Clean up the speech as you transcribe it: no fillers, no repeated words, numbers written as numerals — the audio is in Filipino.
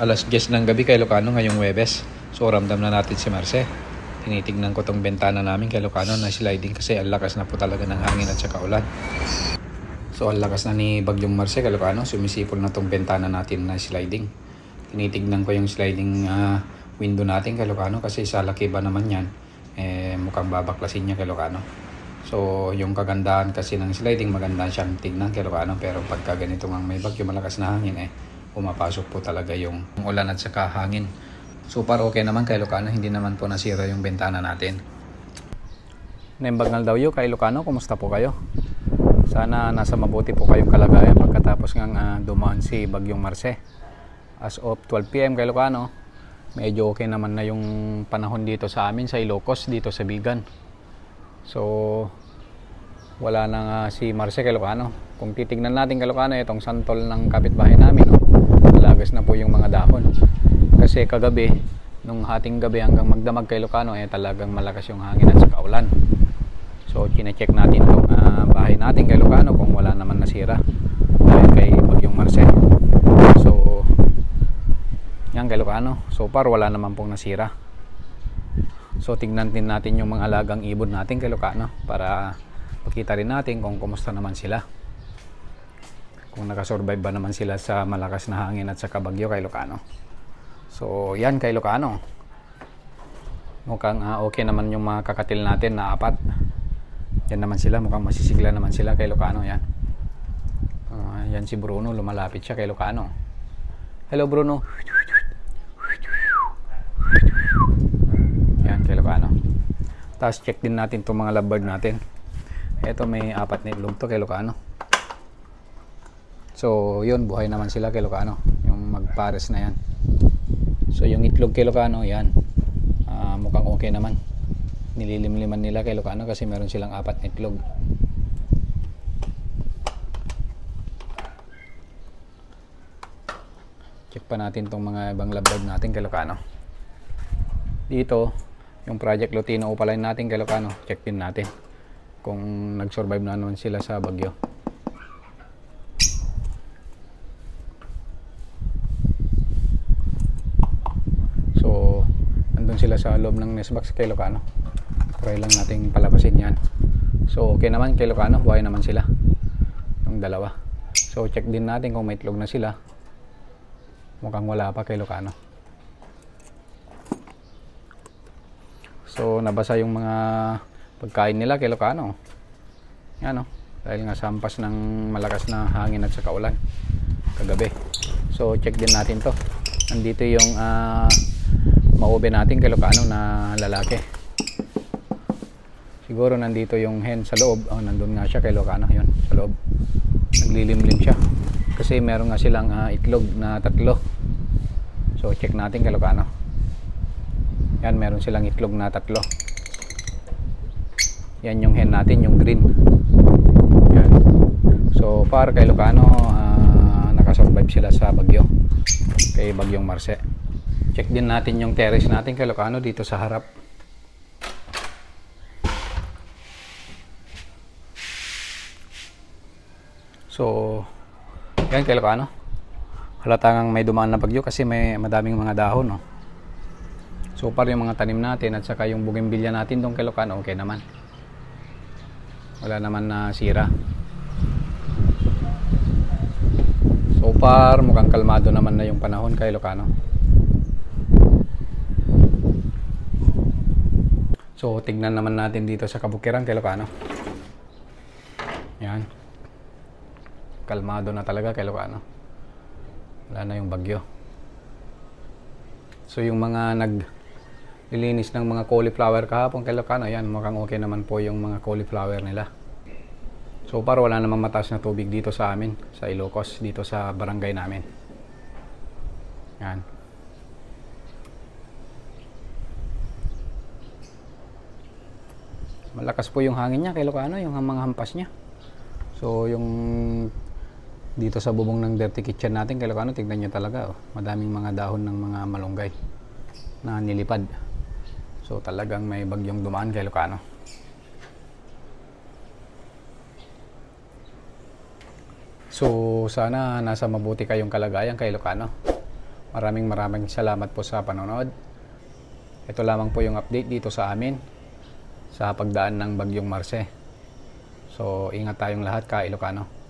Alas 10 ng gabi kay Ilocano ngayong Huwebes. So ramdam na natin si Marce. Tinitignan ko tong bentana namin kay Ilocano na sliding kasi ang lakas na po talaga ng hangin at saka ulan. So ang lakas na ni Bagyong Marce kay Ilocano, sumisipol na tong bentana natin na sliding. Tinitignan ko yung sliding window natin kay Ilocano kasi sa laki ba naman yan, mukhang babaklasin niya kay Ilocano. So yung kagandahan kasi ng sliding, maganda siyang tignan kay Ilocano, pero pagka ganito nga may bagyo malakas na hangin pumapasok po talaga yung ulan at saka hangin. Super okay naman kay Ilocano, hindi naman po nasira yung bentana natin. Nembagnal daw yun kay Ilocano, kumusta po kayo? Sana nasa mabuti po kayong kalagayan pagkatapos ng dumaan si Bagyong Marce. As of 12 PM kay Ilocano, medyo okay naman na yung panahon dito sa amin sa Ilocos, dito sa Bigan. So wala na nga si Marce kay Ilocano. Kung titignan natin kay Ilocano, itong santol ng kapitbahay namin, malagas na po yung mga dahon. Kasi kagabi, nung hating gabi hanggang magdamag kay Ilocano, talagang malakas yung hangin at saka ulan. So chine-check natin itong bahay natin kay Ilocano kung wala naman nasira dahil kay Bagyong Marce. So yan kay Ilocano, so far wala naman pong nasira. So tignan din natin yung mga alagang ibon natin kay Ilocano para makita rin natin kung kumusta naman sila, kung nakasurvive ba naman sila sa malakas na hangin at saka bagyo kay Ilocano. So yan kay Ilocano, mukhang okay naman yung mga kakatil natin na 4. Yan naman sila, mukhang masisigla naman sila kay Ilocano. Yan yan si Bruno, lumalapit siya kay Ilocano. Hello Bruno. Yan kay Ilocano. Tapos check din natin itong mga lovebird natin. Ito may 4 na itlog to kay Ilocano. So yun, buhay naman sila kay Ilocano, yung magpares na yan. So yung itlog kay Ilocano, yan mukhang okay naman. Nililimliman nila kay Ilocano kasi meron silang 4 na itlog. Check pa natin tong mga ibang lovebird natin kay Ilocano. Dito yung Project Lutino Opaline natin kay Ilocano, check din natin kung nag-survive na naman sila sa bagyo. So nandun sila sa loob ng nest box kay Ilocano. Try lang nating palabasin yan. So okay naman kay Ilocano, buhay naman sila yung dalawa. So check din natin kung may itlog na sila. Mukhang wala pa kay Ilocano. So nabasa yung mga pagkain nila kay Ilocano. Yan dahil nga sampas ng malakas na hangin at saka ulan kagabi. So check din natin to. Nandito yung maube natin kay Ilocano na lalaki. Siguro nandito yung hen sa loob. Nandun nga siya kay Ilocano, yun sa loob. Naglilimlim siya kasi meron nga silang itlog na 3. So check natin kay Ilocano. Yan, meron silang itlog na 3. Yan yung hen natin, yung green. Yan. So far kay Ilocano, nakasurvive sila sa bagyo kay Bagyong Marce. Check din natin yung terrace natin kay Ilocano dito sa harap. So yan kay Ilocano, halatangang may dumaan na bagyo kasi may madaming mga dahon. So far yung mga tanim natin at saka yung bougainvillea natin doon kay Ilocano, okay naman. Wala naman na sira. So far mukhang kalmado naman na yung panahon kay Ilocano. So tignan naman natin dito sa Kabukiran kay Ilocano. Yan, kalmado na talaga kay Ilocano. Wala na yung bagyo. So yung mga naglilinis ng mga cauliflower kahapon kay Ilocano, yan, mukhang okay naman po yung mga cauliflower nila. So far wala namang mataas na tubig dito sa amin, sa Ilocos, dito sa barangay namin. Yan. Malakas po yung hangin niya kay Ilocano, yung mga hampas niya. So yung dito sa bubong ng dirty kitchen natin kay Ilocano, tignan nyo talaga, madaming mga dahon ng mga malunggay na nilipad. So talagang may bagyong dumaan kay Ilocano. So sana nasa mabuti kayong kalagayan kay Ilocano. Maraming salamat po sa panonood. Ito lamang po yung update dito sa amin sa pagdaan ng bagyong Marce. So ingat tayong lahat ka Ilocano.